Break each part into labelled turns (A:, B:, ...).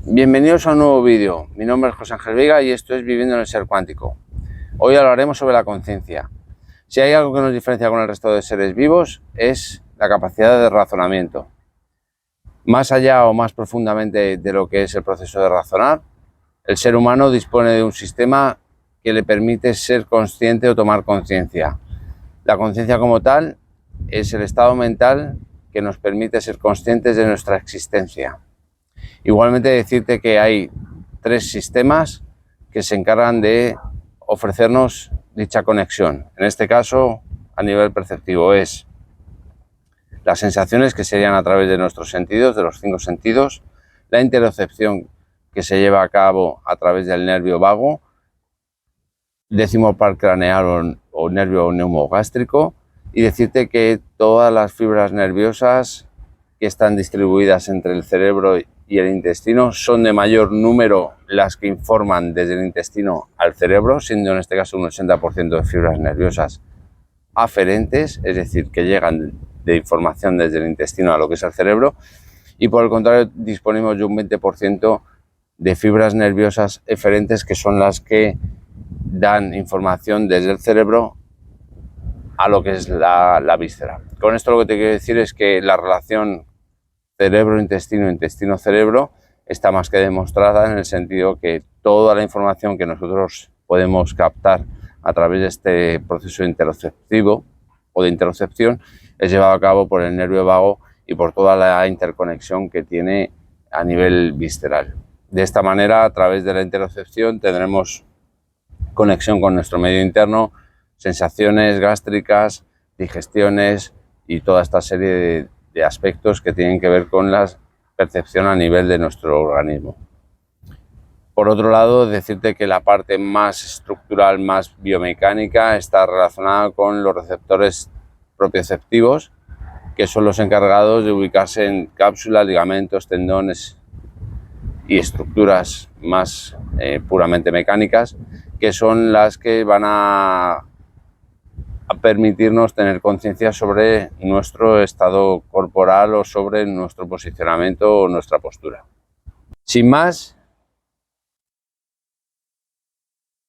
A: Bienvenidos a un nuevo vídeo. Mi nombre es José Ángel Vega y esto es Viviendo en el Ser Cuántico. Hoy hablaremos sobre la conciencia. Si hay algo que nos diferencia con el resto de seres vivos es la capacidad de razonamiento. Más allá o más profundamente de lo que es el proceso de razonar, el ser humano dispone de un sistema que le permite ser consciente o tomar conciencia. La conciencia como tal es el estado mental que nos permite ser conscientes de nuestra existencia. Igualmente decirte que hay tres sistemas que se encargan de ofrecernos dicha conexión. En este caso, a nivel perceptivo, es las sensaciones, que serían a través de nuestros sentidos, de los 5 sentidos, la interocepción, que se lleva a cabo a través del nervio vago, décimo par craneal o nervio neumogástrico, y decirte que todas las fibras nerviosas que están distribuidas entre el cerebro y el intestino son de mayor número las que informan desde el intestino al cerebro, siendo en este caso un 80% de fibras nerviosas aferentes, es decir, que llegan de información desde el intestino a lo que es el cerebro, y por el contrario disponemos de un 20% de fibras nerviosas eferentes, que son las que dan información desde el cerebro a lo que es la víscera. Con esto lo que te quiero decir es que la relación cerebro-intestino, intestino-cerebro está más que demostrada, en el sentido que toda la información que nosotros podemos captar a través de este proceso interoceptivo o de interocepción es llevado a cabo por el nervio vago y por toda la interconexión que tiene a nivel visceral. De esta manera, a través de la interocepción tendremos conexión con nuestro medio interno, sensaciones gástricas, digestiones y toda esta serie de aspectos que tienen que ver con la percepción a nivel de nuestro organismo. Por otro lado, decirte que la parte más estructural, más biomecánica, está relacionada con los receptores propioceptivos, que son los encargados de ubicarse en cápsulas, ligamentos, tendones y estructuras más puramente mecánicas, que son las que van a permitirnos tener conciencia sobre nuestro estado corporal o sobre nuestro posicionamiento o nuestra postura. Sin más,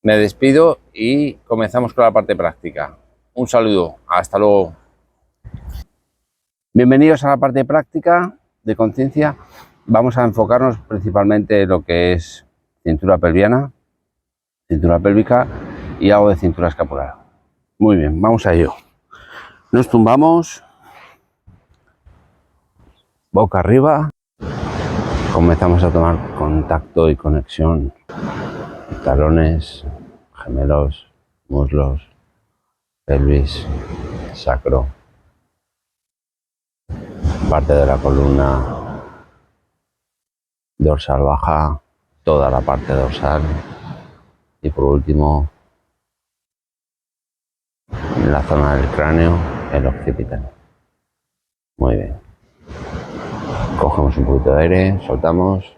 A: me despido y comenzamos con la parte práctica. Un saludo, hasta luego. Bienvenidos a la parte práctica de conciencia. Vamos a enfocarnos principalmente en lo que es cintura pelviana, cintura pélvica y algo de cintura escapular. Muy bien, vamos a ello. Nos tumbamos, boca arriba, comenzamos a tomar contacto y conexión, talones, gemelos, muslos, pelvis, sacro, parte de la columna dorsal baja, toda la parte dorsal y por último en la zona del cráneo, el occipital. Muy bien. Cogemos un poquito de aire, soltamos.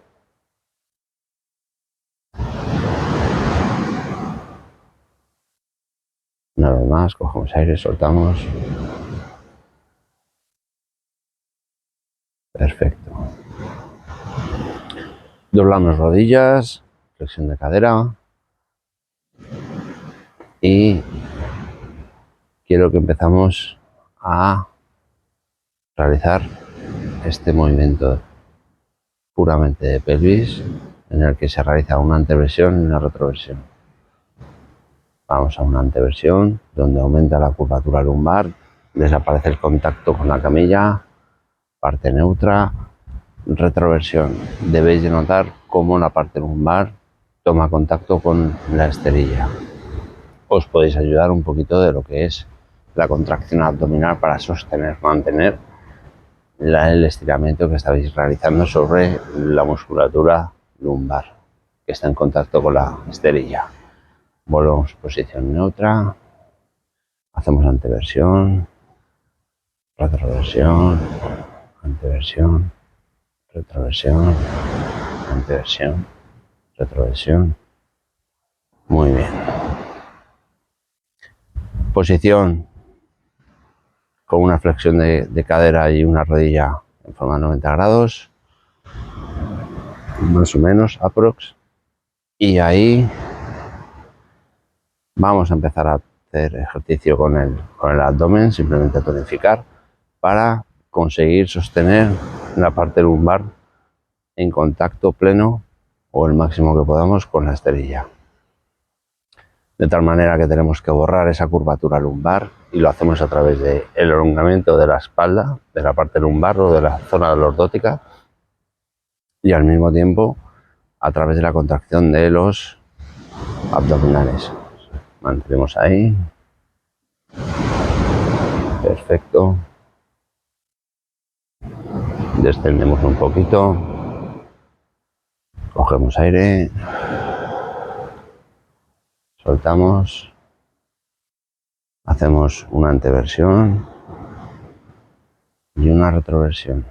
A: Una vez más, cogemos aire, soltamos. Perfecto. Doblamos rodillas, flexión de cadera. Y quiero que empezamos a realizar este movimiento puramente de pelvis, en el que se realiza una anteversión y una retroversión. Vamos a una anteversión, donde aumenta la curvatura lumbar, desaparece el contacto con la camilla, parte neutra. Retroversión, debéis de notar cómo la parte lumbar toma contacto con la esterilla. Os podéis ayudar un poquito de lo que es la contracción abdominal para sostener, mantener el estiramiento que estáis realizando sobre la musculatura lumbar que está en contacto con la esterilla. Volvemos a posición neutra, hacemos anteversión, retroversión, anteversión, retroversión, anteversión, retroversión. Muy bien. Posición con una flexión de cadera y una rodilla en forma de 90 grados. más o menos, aprox. Y ahí vamos a empezar a hacer ejercicio con el abdomen, simplemente tonificar, para conseguir sostener la parte lumbar en contacto pleno o el máximo que podamos con la esterilla. De tal manera que tenemos que borrar esa curvatura lumbar y lo hacemos a través del elongamiento de la espalda, de la parte lumbar o de la zona lordótica, y al mismo tiempo a través de la contracción de los abdominales. Mantenemos ahí. Perfecto. Descendemos un poquito. Cogemos aire. Soltamos. Hacemos una anteversión y una retroversión.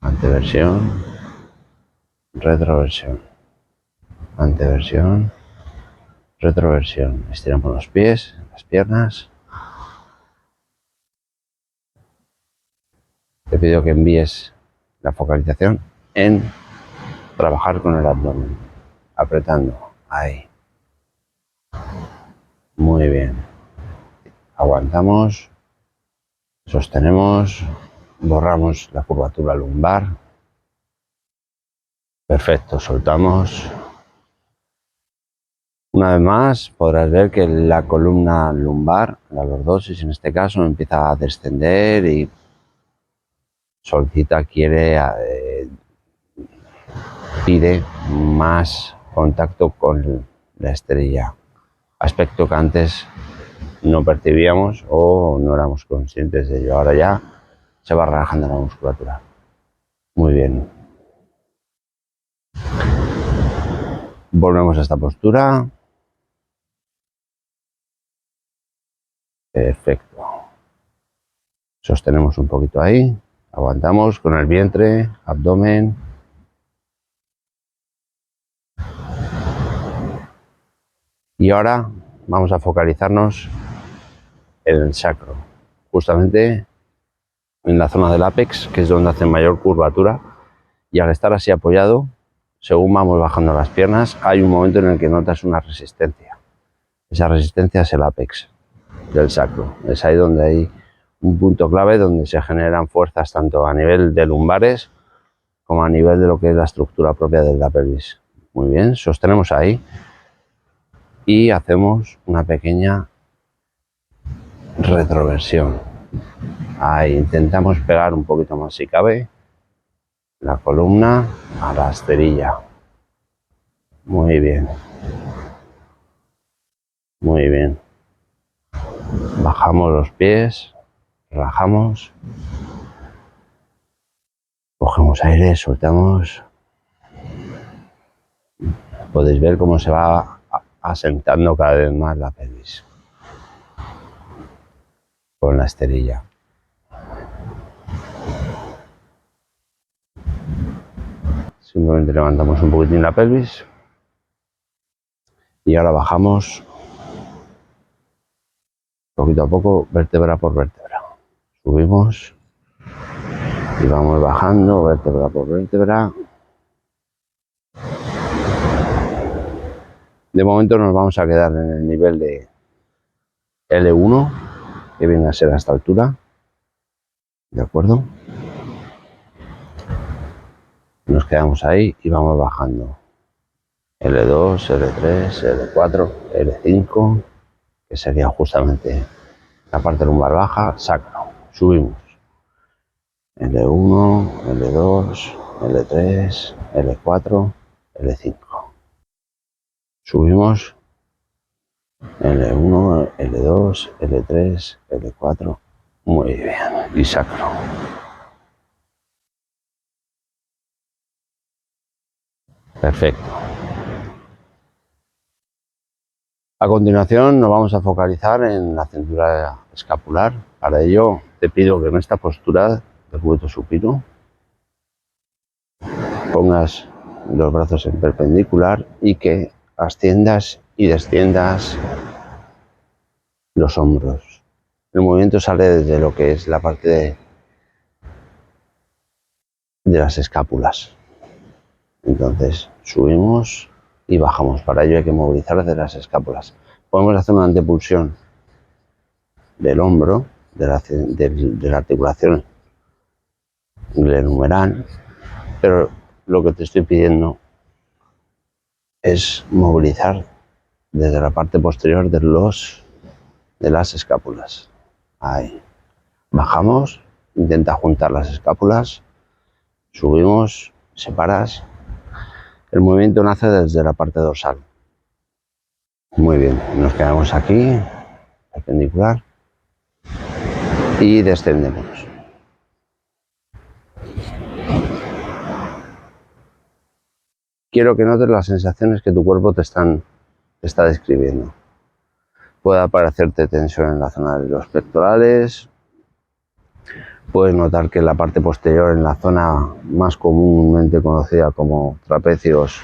A: Anteversión, retroversión. Anteversión, retroversión. Estiramos los pies, las piernas. Te pido que envíes la focalización en trabajar con el abdomen, apretando, ahí. Muy bien. Aguantamos, sostenemos, borramos la curvatura lumbar. Perfecto, soltamos. Una vez más podrás ver que la columna lumbar, la lordosis en este caso, empieza a descender y solicita, pide más contacto con la esterilla, aspecto que antes no percibíamos o no éramos conscientes de ello. Ahora ya se va relajando la musculatura. Muy bien. Volvemos a esta postura. Perfecto. Sostenemos un poquito ahí. Aguantamos con el vientre, abdomen. Y ahora vamos a focalizarnos en el sacro, justamente en la zona del ápex, que es donde hace mayor curvatura, y al estar así apoyado, según vamos bajando las piernas, hay un momento en el que notas una resistencia. Esa resistencia es el ápex del sacro. Es ahí donde hay un punto clave donde se generan fuerzas tanto a nivel de lumbares como a nivel de lo que es la estructura propia de la pelvis. Muy bien, sostenemos ahí y hacemos una pequeña retroversión. Ahí intentamos pegar un poquito más si cabe la columna a la esterilla. Muy bien. Muy bien. Bajamos los pies, relajamos, cogemos aire, soltamos. Podéis ver cómo se va asentando cada vez más la pelvis con la esterilla. Simplemente levantamos un poquitín la pelvis y ahora bajamos poquito a poco, vértebra por vértebra. Subimos y vamos bajando vértebra por vértebra. De momento nos vamos a quedar en el nivel de L1, que viene a ser a esta altura. ¿De acuerdo? Nos quedamos ahí y vamos bajando. L2, L3, L4, L5, que sería justamente la parte lumbar baja, sacro. Subimos. L1, L2, L3, L4, L5. Subimos. L1, L2, L3, L4. Muy bien. Y sacro. Perfecto. A continuación nos vamos a focalizar en la cintura escapular. Para ello te pido que en esta postura de cúbito supino pongas los brazos en perpendicular y que asciendas y desciendas los hombros. El movimiento sale desde lo que es la parte de las escápulas. Entonces subimos y bajamos. Para ello hay que movilizar desde las escápulas. Podemos hacer una antepulsión del hombro, de la articulación glenohumeral, pero lo que te estoy pidiendo es movilizar desde la parte posterior de las escápulas. Ahí. Bajamos, intenta juntar las escápulas, subimos, separas. El movimiento nace desde la parte dorsal. Muy bien, nos quedamos aquí, perpendicular, y descendemos. Quiero que notes las sensaciones que tu cuerpo te está describiendo. Puede aparecerte tensión en la zona de los pectorales. Puedes notar que en la parte posterior, en la zona más comúnmente conocida como trapecios,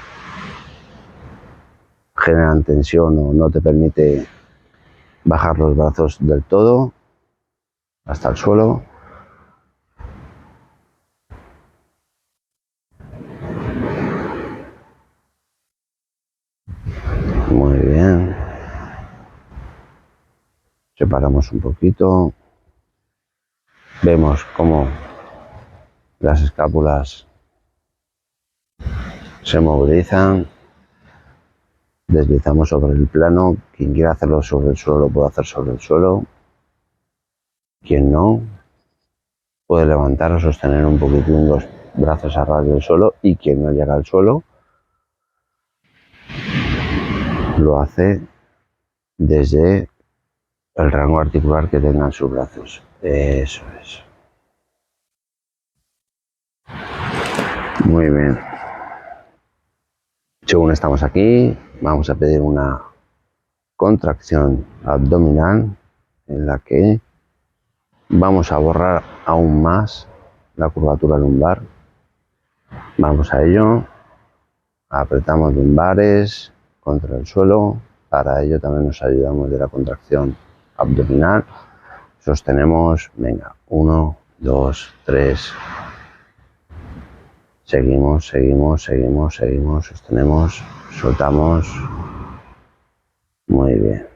A: generan tensión o no te permite bajar los brazos del todo hasta el suelo. Muy bien. Separamos un poquito. Vemos cómo las escápulas se movilizan. Deslizamos sobre el plano. Quien quiera hacerlo sobre el suelo lo puede hacer sobre el suelo. Quien no, puede levantar o sostener un poquitín los brazos a ras del suelo, y quien no llega al suelo lo hace desde el rango articular que tengan sus brazos. Eso es. Muy bien. Según estamos aquí, vamos a pedir una contracción abdominal en la que vamos a borrar aún más la curvatura lumbar. Vamos a ello. Apretamos lumbares contra el suelo. Para ello también nos ayudamos de la contracción abdominal. Sostenemos, venga, 1, 2, 3. Seguimos, sostenemos, soltamos. Muy bien.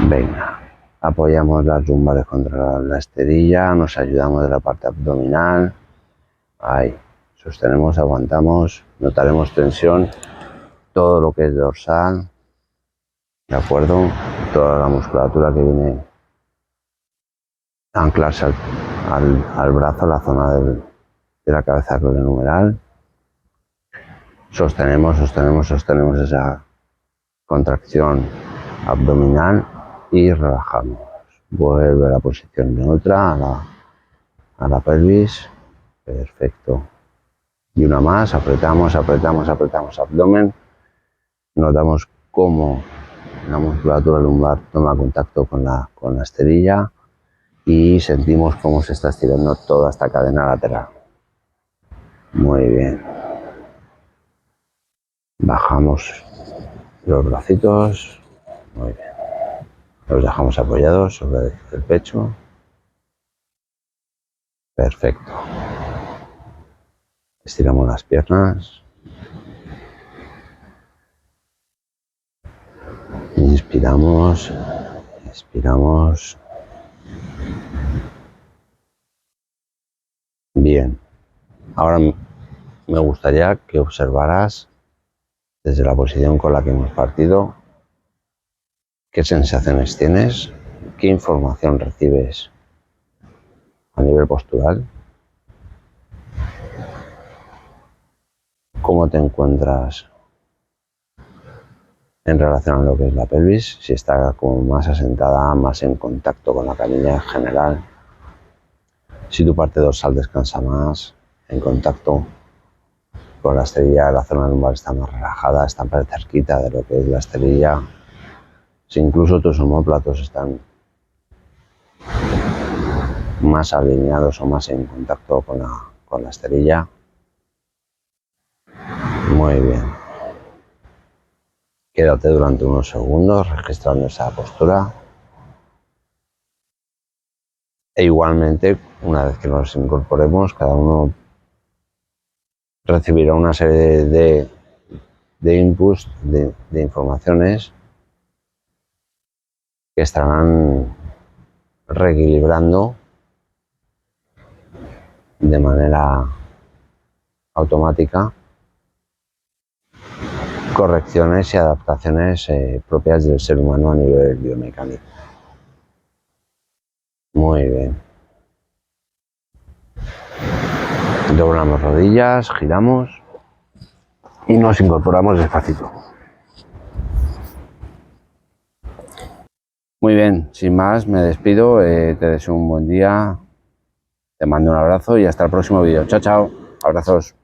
A: Venga, apoyamos las lumbares contra la esterilla, nos ayudamos de la parte abdominal. Ahí, sostenemos, aguantamos, notaremos tensión, todo lo que es dorsal, ¿de acuerdo? Toda la musculatura que viene a anclarse al brazo, a la zona de la cabeza glenohumeral. Sostenemos esa contracción abdominal y relajamos. Vuelve a la posición neutra, a la pelvis. Perfecto. Y una más, apretamos abdomen. Notamos cómo la musculatura lumbar toma contacto con la esterilla y sentimos cómo se está estirando toda esta cadena lateral. Muy bien. Bajamos los bracitos. Muy bien. Los dejamos apoyados sobre el pecho. Perfecto. Estiramos las piernas. Inspiramos, expiramos. Bien. Ahora me gustaría que observaras desde la posición con la que hemos partido qué sensaciones tienes, qué información recibes a nivel postural, cómo te encuentras en relación a lo que es la pelvis, si está como más asentada, más en contacto con la canilla en general, si tu parte dorsal descansa más, en contacto con la esterilla, la zona lumbar está más relajada, está más cerquita de lo que es la esterilla, si incluso tus omóplatos están más alineados o más en contacto con la esterilla. Muy bien. Quédate durante unos segundos registrando esa postura. E igualmente, una vez que nos incorporemos, cada uno recibirá una serie de inputs, de informaciones que estarán reequilibrando de manera automática correcciones y adaptaciones propias del ser humano a nivel biomecánico. Muy bien. Doblamos rodillas, giramos y nos incorporamos despacito. Muy bien, sin más me despido, te deseo un buen día, te mando un abrazo y hasta el próximo vídeo. Chao, chao, abrazos.